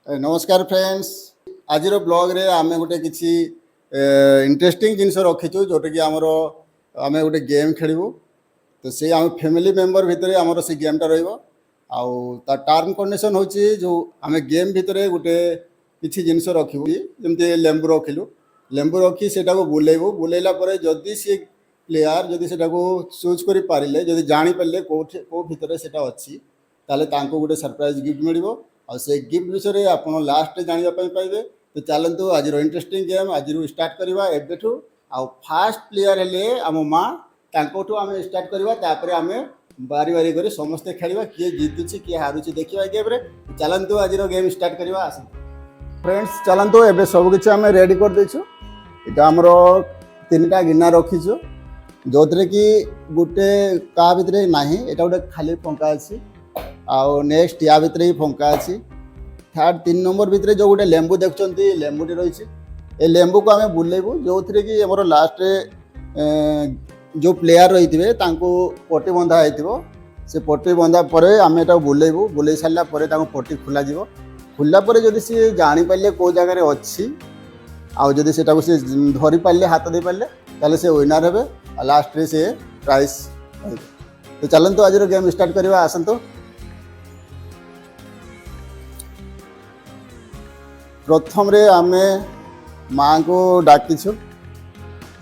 नमस्कार फ्रेंड्स आज ब्लॉग रे आमे गोटे किसी इंटरेस्टिंग जिनस रखीचु जोटा कि आमर आमे गोटे गेम खेलू तो से आम फैमिली मेंबर भितर आमर से गेमटा आउ ता टर्म कंडीशन होची जो आमे गेम भितर गोटे किसी जिनस रखू जमती लेंबू रखिलु लेंबू रखी से बुलेबू बुलेला जदि सी प्लेयर जदि से चूज कर पारे जदि जापारे कौ भितर से अच्छी ताले गोटे सरप्राइज गिफ्ट मिल और से गिफ्ट विषय आप लास्ट जानापी पाइबे। तो चलतु आज इंटरेस्टिंग गेम आज स्टार्ट करवा एबेठू आ फास्ट प्लेयर हेले आम माँ तांकोठू आम स्टार्ट करवा आम बारी बारी कर समस्ते खेलवा किए जीतुची किए हारुची देखा गेम रे। चलतु आज गेम स्टार्ट करवा आस फ्रेंड्स चलतु एबे सब किछि आम रेडी कर देछु। इटा हमरो तीनटा गिना रखीछु जो कि गोटे का भितर नाही एटा गोटे खाली पंखा अछि आउ नेक्स्ट या भितर ही फंका अच्छी थर्ड 3 नंबर भितर जो गोटे लेंबू देखुं लेंबूटी रही ए लेंबू को आम बुलेबू जो थी कि आम लास्ट जो प्लेयर रही थे पट्टी बंधा हो से पट्टी बंधा पर आम एटा बुलेबू बुले सारापर पट्टी खोल खोलला जदि सी जापारे कौ जगार अच्छी आउ जदि से धरी पारे हाथ दे पारे ताले से विनर हे लास्ट रे से प्राइज। तो चलतु आज गेम स्टार्ट करवा आसतु। प्रथम रे आमे माँ को डाकिछु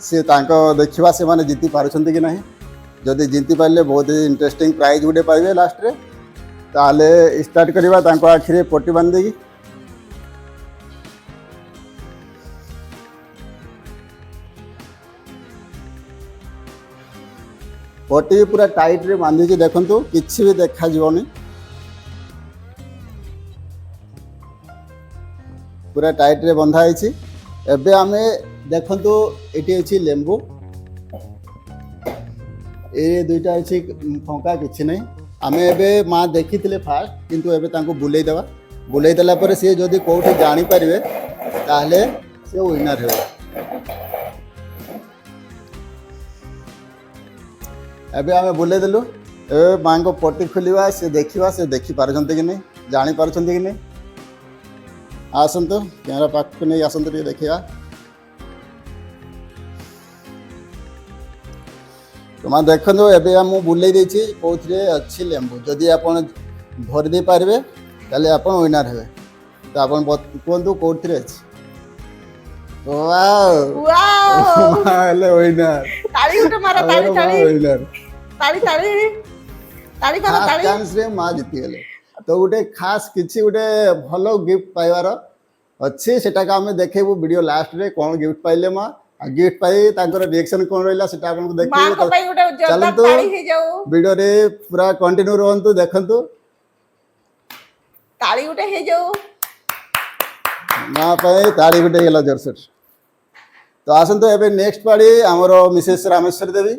से देखा से माने जीति पारुछंती कि नहीं जदि जीति पारे बहुत इंटरेस्टिंग प्राइज गोटे पाइबे लास्ट रे ताले स्टार्ट करवा तांको आखिरे पट्टी बांधेगी पट्टी पूरा टाइट रे बांधी देखंतु किछि भी देखा जीवनी पूरा टाइट रे बंधा है। एबे आमे देखंतु एटी अछि लेंबू ए दुईटा अछि फंका किछि नहीं आमे एबे माँ देखी थिले फास्ट किंतु एबे तांको बुलेई देला पर से जदि कोठी जानि परिबे ताहले से विनर हेबे। एबे आमे बुलेई देलु ए माँ को पट्टी खोलिवा से देखी पारछंती कि नहीं जानि पारछंती कि नहीं आसतु कैमरा पाक को नहीं आसतु देखा तो मैं देखो एवं मुझे बुले कौन अच्छी लेंबू जदि आप भरी पारे ताले आप विनर हे तो आप कहतु कौन अच्छी माँ जीतीगले। तो गोटे खास किसी गोटे भल गिफ्ट पाइबार अच्छे से आम देखेबू वीडियो लास्ट रे कौन गिफ्ट पाइले माँ गिफ्ट पाई तांकर रिएक्शन कौन रहा से देखिए। चलतु वीडियो रे पूरा कंटिन्यू रहंतु देखंतु ताली गोटे हे जाऊ माँ पाई ताली गोटे गेला जरसर। तो आसतु एबे नेक्स्ट पाड़ी आमर मिसेस रामेश्वर देवी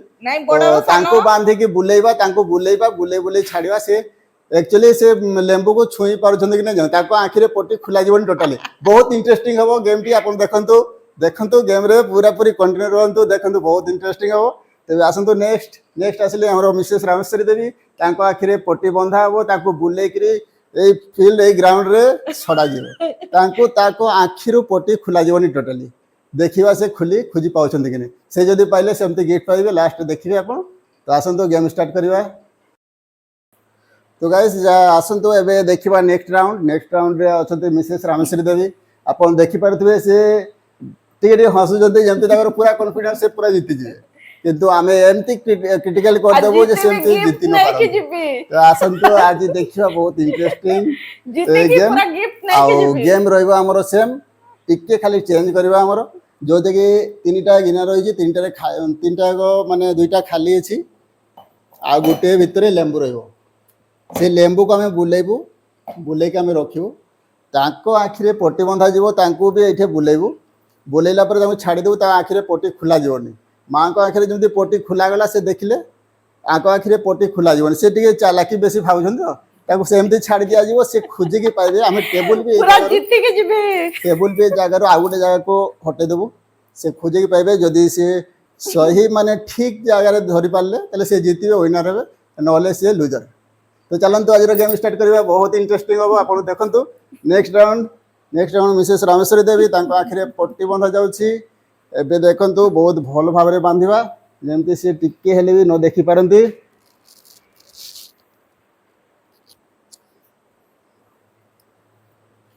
तांको बांधी की बुलेइबा बुले छाड़वा से एक्चुअली से लेंबू को छुई पारुछंती कि नहीं आखिरे पट्टी खोल जीवन टोटाली बहुत इंटरेस्टिंग हम गेम टी आप देखंतु गेम रे पूरा पूरी कंटिन्यू रहंतु देखंतु बहुत इंटरेस्टिंग हम। तेज आसतु नेक्स्ट आसिले हमर मिसेस रामेश्वरी देवी आखिरे पट्टी बंधा हम बुले फील्ड ए ग्राउंड रे छड़ा जीव आखिरु पट्टी खोल जीवन टोटाली देखा से खोजी पाउछंती कि नहीं से जदि पाइले सेमती गिफ्ट पाइबे लास्ट देखिए आप। तो आसतु गेम स्टार्ट करवा। तो गाइस आसतु एबे देखिबा नेक्स्ट राउंड रे अछंती मिसेस रामेश्वरी देवी आपन देखि पारथिबे से टिके हसुजंती जेमती ताकर पूरा कॉन्फिडेंस से पूरा जीति जे किंतु आमे एमती क्रिटिकल कर देबो जे सेमती जीति न पारो। तो आसतु आज देखिबा बहुत इंटरेस्टिंग गेम रहइबा हमरो सेम टिके खाली चेंज करबा हमरो जो कि तीनटा गिना रही तीनटा माने दुईटा खाली अछि आ गुटे भितरे लेंबू रहइबो से लेंबू को आम बुलेबू बुले के आम रखू आखिरे पट्टी बंधा जीवो भी ये बुलेबू बुलेला छाड़देबू आखिरे पट्टी खोल जीवनी माँ को आखिरे जमी पट्टी खोलागला से देखिले आखिरे पट्टी खोल जीवन से टे चालाकी बेसी भावुं सेमती छाड़ दिया से खोजिकी पाइबे आम टेबुल भी जगार आउ गोटे जगह को हटेदेबू से खोजिकी पाइबे जदि से सही माने ठीक जगह धरी पारे से जीतबे विनर हे ना सी लुजर। तो चलतु आज गेम स्टार्ट करवा बहुत इंटरेस्टिंग हम आप देखु नेक्स्ट राउंड मिसेस रामेश्वरी देवी तांको आखिरे पट्टी बंधा जाउछि एबे देखंतु बहुत भल भाबरे बांधिबा जेमति से टिके हेले भी न देखि पारंती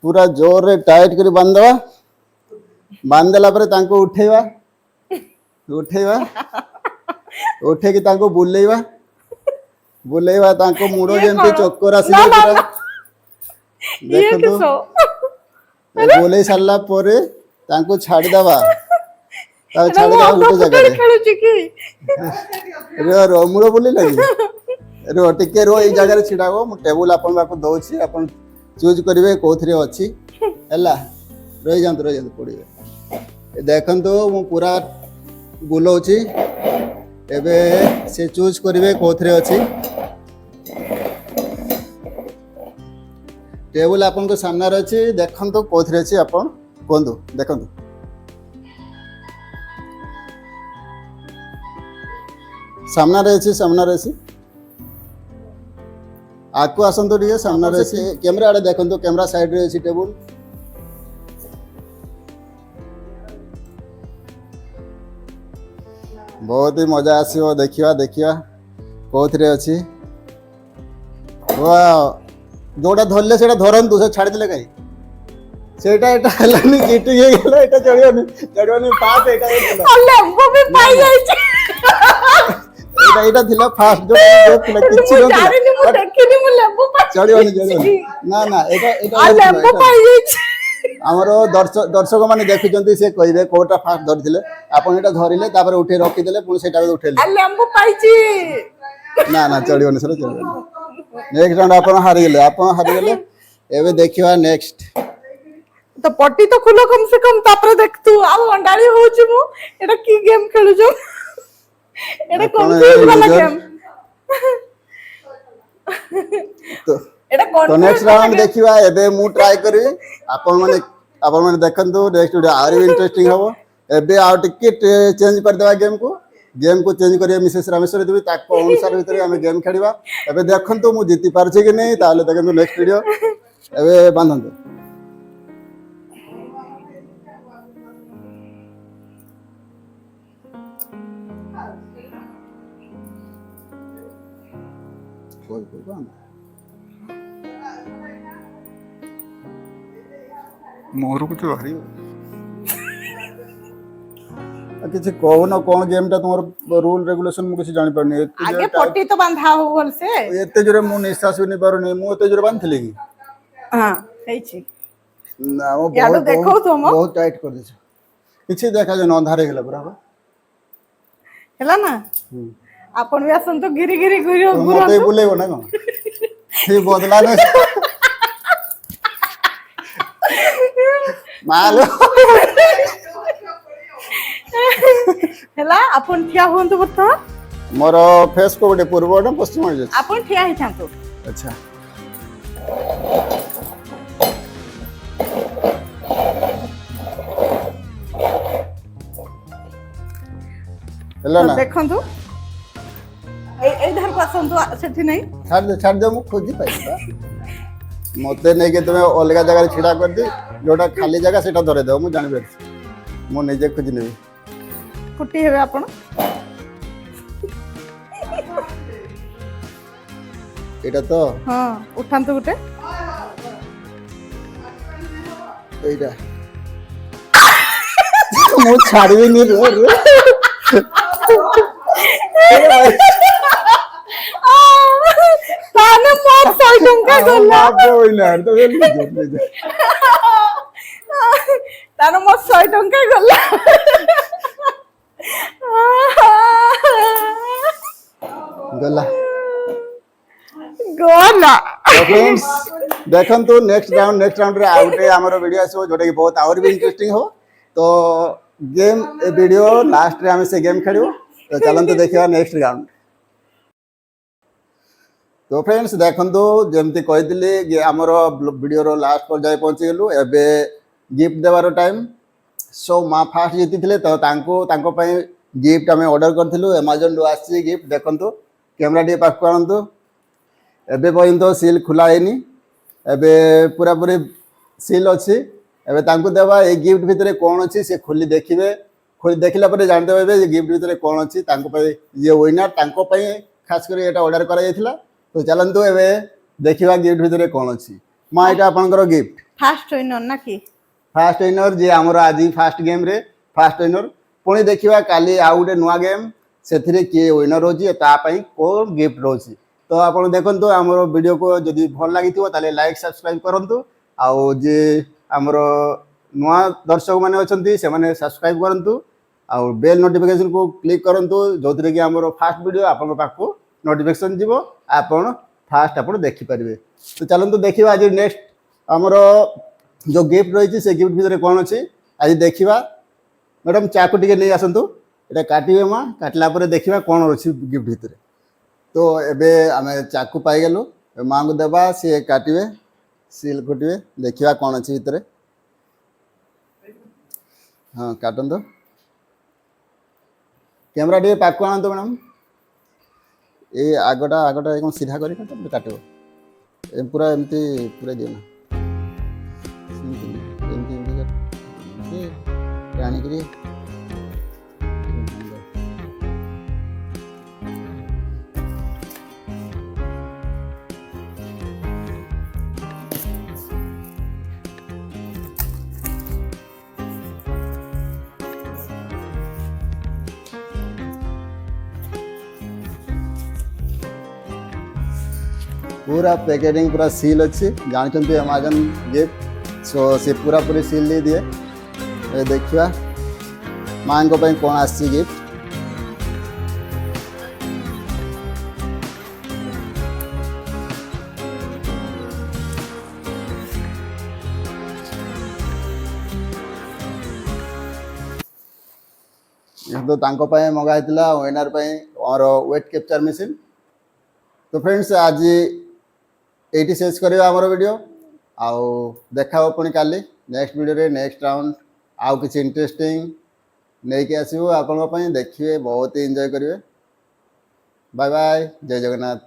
पूरा जोर रे टाइट करी बांधवा बांध देला परे तांको उठेवा उठे कि तांको बुलेवा तांको मुड़ो जेमति चक्कर आसी जाय देखंतु बोले सारला परे तांको छाड़ी दवा ता छाड़ी दवा गुटे जगह रे खेलुची की रो मुड़ो बोली लगी रो टिके रो ई जगह रे छिडागो मु टेबल आपन बाको दउछि आपन चूज करिवे कोथरे अछि हला रहि जांत पड़िवे देखंतु मु पूरा बुलौछि एबे से चूज करिवे कोथरे अछि टेबल आपन को सामने रे अछि देखंतु कोथरे अछि आपन कोंदु देखंतु सामना रे अछि आकु आसंतो दिए सामना रे अछि कैमरा आड़े देखंतु कैमरा साइड रे अछि टेबल बहुत ही मजा आसीबो देखिया कोथरे अछि वाओ जोड़ा धरले सेटा धरंतु से छाड़ी देले काई सेटा एटा हलानी चीटिंग हे गेला एटा चढ़ियोनी पास एटा लेम्बो भी पाई जाई छै एटा थिला फास्ट जो थिला किछि न जानि मु देखिनि मु लेम्बो पाई चढ़ियोनी ना एटा लेम्बो पाई जाई छै हमरो दर्शक माने देखुचंती से कहिबे कोटा फास्ट धरथिले आपन एटा धरिले तापर उठे रखि देले पुनी सेटा उठेले लेम्बो पाई छी ना चढ़ियोनी सर चढ़ियोनी नेक्स्ट राउंड आपन हारि गेले एबे देखिवा नेक्स्ट तो पट्टी तो खुलो कम से कम तापर देख तू आ अंडाली होची मु एटा की गेम खेलु जो एटा कंफ्यूज वाला गेम एटा तो नेक्स्ट राउंड देखिवा एबे मु ट्राई करी आपन माने देखंतु नेक्स्ट वीडियो आर इंटरेस्टिंग हबो एबे आ टिके चेंज कर देबा गेम को चेंज करिया मिसेस रामेश्वरी देवी ताको अनुसार भीतर हमें गेम खेलिबा एबे देखंतु मु जीति पारछि कि नहीं ताले देखंतु नेक्स्ट वीडियो एबे बांधंतु मोर कुछ भारी किसी कहून कौन गेम टा तुम रूल रेगुलेशन मु किसी जानि परनी आगे पट्टी तो बांधा हो बोल से एते जोरे मु निश्वास नि पारुनी मु एते जोरे बांधथिले की हां सही छी ना वो यादो देखो तो मो बहुत टाइट कर देछ किछि देखा जे अंधारे गेला बराबर हला ना अपन भी आसन तो गिरी घुरो मते बुलेबो ना कोन हे बदला न मालो हला अपन ठिया होंतो बता मोर फेस को बडे पूर्व ना पश्चिम हो जाय अपन ठिया ही थांतो अच्छा हला ना देखंतु ए धर को आसंतु सेठी नहीं छाड़ दे मु खोजी पाइबा मते नै के तुमे अलगा जगह रे छिडा कर दी जोटा खाली जगह सेटा धरे दो मु जानि बेर मु निजे खोजी नेबी कुटी हेबे आपण एटा तो हां उठांतु गुटे एटा मु छाड़बी नि रे ताने मत सही टंका गला ओइला तो ले ताने मत सही टंका गला गला तो फ्रेंड्स देखंतु नेक्स्ट राउंड रे आउटे हमरो वीडियो आसो जोटा कि बहुत और भी इंटरेस्टिंग हो तो गेम ए वीडियो लास्ट रे हम से गेम खेलियो तो चलंतु देखिया नेक्स्ट राउंड तो फ्रेंड्स देखंतु जेमती कहितली जे हमरो वीडियो रो लास्ट पर जाय पहुंची गेलु एबे गिफ्ट देवारो टाइम सो मा फास्ट जीति थिले तो तांको पय गिफ्ट हमें ऑर्डर करथिलु Amazon रो आसी गिफ्ट देखंतु कैमरा डी पाक करंतु एबे पर्यंत सील खुला हेनी एबे पूरा पूरी ସିଲ୍ ଅଛି ଏବେ ତାଙ୍କୁ ଦେବା ଏଇ ଗିଫ୍ଟ ଭିତରେ କ'ଣ ଅଛି ସେ ଖୋଲି ଦେଖିବେ ଖୋଲି ଦେଖିଲା ପରେ ଜାଣିଦେବେ ଯେ ଗିଫ୍ଟ ଭିତରେ କ'ଣ ଅଛି ତାଙ୍କ ପାଇଁ ଯିଏ ୱିନର୍ ତାଙ୍କ ପାଇଁ ଖାସ କରି ଏଇଟା ଅର୍ଡ଼ର କରାଯାଇଥିଲା ତ ଚାଲନ୍ତୁ ଏବେ ଦେଖିବା ଗିଫ୍ଟ ଭିତରେ କ'ଣ ଅଛି ମା ଏଇଟା ଆପଣଙ୍କର ଗିଫ୍ଟ ଫାଷ୍ଟ ୱିନର ନା କି ଫାଷ୍ଟ ୱିନର ଯିଏ ଆମର ଆଜି ଫାଷ୍ଟ ଗେମ୍ରେ ଫାଷ୍ଟ ୱିନର ପୁଣି ଦେଖିବା କାଲି ଆଉ ଗୋଟେ ନୂଆ ଗେମ୍ ସେଥିରେ କିଏ ୱିନର ହେଉଛି ତା ପାଇଁ କ'ଣ ଗିଫ୍ଟ ରହୁଛି ତ ଆପଣ ଦେଖନ୍ତୁ ଆମର ଭିଡ଼ିଓକୁ ଯଦି ଭଲ ଲାଗିଥିବ ତାହେଲେ ଲାଇକ୍ ସବସ୍କ୍ରାଇବ୍ କରନ୍ତୁ ଆଉ ଯିଏ ଆମର ନୂଆ ଦର୍ଶକମାନେ ଅଛନ୍ତି ସେମାନେ ସବସ୍କ୍ରାଇବ୍ କରନ୍ତୁ ଆଉ ବେଲ୍ ନୋଟିଫିକେସନ୍କୁ କ୍ଲିକ୍ କରନ୍ତୁ ଯେଉଁଥିରେ କି ଆମର ଫାଷ୍ଟ ଭିଡ଼ିଓ ଆପଣଙ୍କ ପାଖକୁ ନୋଟିଫିକେସନ୍ ଯିବ ଆପଣ ଫାଷ୍ଟ ଆପଣ ଦେଖିପାରିବେ ତ ଚାଲନ୍ତୁ ଦେଖିବା ଆଜି ନେକ୍ସଟ ଆମର ଯେଉଁ ଗିଫ୍ଟ ରହିଛି ସେ ଗିଫ୍ଟ ଭିତରେ କ'ଣ ଅଛି ଆଜି ଦେଖିବା ମ୍ୟାଡ଼ାମ୍ ଚାକୁ ଟିକେ ନେଇ ଆସନ୍ତୁ ଏଇଟା କାଟିବେ ମା କାଟିଲା ପରେ ଦେଖିବା କ'ଣ ଅଛି ଗିଫ୍ଟ ଭିତରେ ତ ଏବେ ଆମେ ଚାକୁ ପାଇଗଲୁ ମାଆଙ୍କୁ ଦେବା ସିଏ କାଟିବେ ସିଲ୍ କାଟିବେ ଦେଖିବା କ'ଣ ଅଛି ଭିତରେ ହଁ କାଟନ୍ତୁ କ୍ୟାମେରା ଟିକେ ପାଖକୁ ଆଣନ୍ତୁ ମ୍ୟାଡ଼ାମ୍ ଏଇ ଆଗଟା କ'ଣ ସିଧା କରି କାଟିବ ପୁରା ଏମିତି ପୁରା ଦିଅ ନା ଏମିତି ଆଣିକିରି पूरा पैकेटिंग पूरा सील अच्छी जानते अमेजन गिफ्ट सो से पूरा पूरी सील दे दिए देखिए माँ को कौन आसी गिफ्ट तो तांको पाए मंगाइला विनर और वेट कैप्चर मशीन तो फ्रेंड्स आज ये शेष करवा आमर वीडियो आउ देखा पुणी काली नेक्स्ट वीडियो रे नेक्स्ट राउंड आउ किसी इंटरेस्टिंग नहीं कि आसो आपण देखिए बहुत ही एंजॉय करेंगे बाय बाय जय जगन्नाथ।